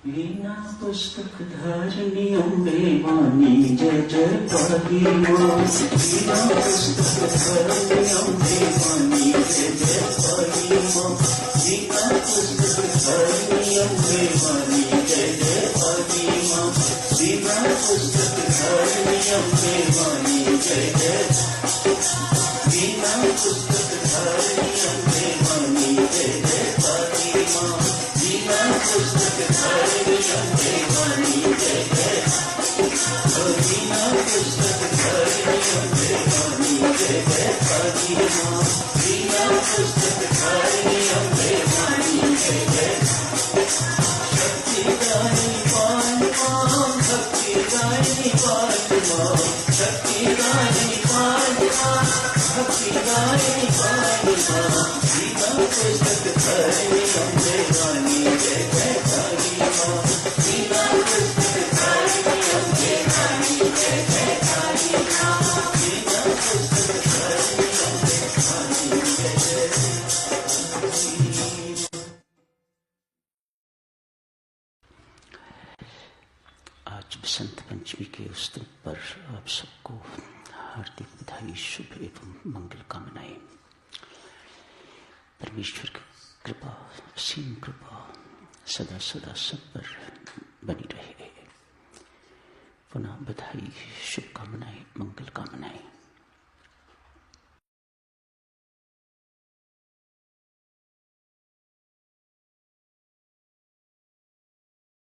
वीणा पुस्तक धारिणी अम्बे वाणी जय जय पाही माँ। वीणा पुस्तक धारिणी अम्बे वाणी जय जय पाही माँ। वीणा पुस्तक धारिणी अम्बे वाणी जय जय पाही माँ। वीणा पुस्तक धारिणी अम्बे वाणी जय जय। वीणा पुस्तक धारिणी अम्बे वाणी जय जय पाही माँ। वीणा पुस्तक धारिणी अम्बे वाणी जय जय। वीणा पुस्तक धारिणी अम्बे वाणी जय जय पाही माँ। वीणा पुस्तक धारिणी अम्बे वाणी जय जय। शक्ति दायिनी पान माँ, भक्ति दायिनी पान माँ। शक्ति दायिनी पान माँ, भक्ति दायिनी पान माँ। वीणा पुस्तक धारिणी अम्बे वाणी जय जय पाही माँ। वीणा पुस्तक धारिणी अम्बे वाणी जय जय पाही माँ। वीणा पुस्तक धारिणी अम्बे वाणी जय जय। आज बसंत पंचमी के उस दिन पर आप सबको हार्दिक बधाई, शुभ एवं मंगल कामनाएं। परमेश्वर की कृपा, असीम कृपा सदा सदा सब पर बनी रहे। पुनः बधाई, शुभकामनाएं, मंगल कामनाएं।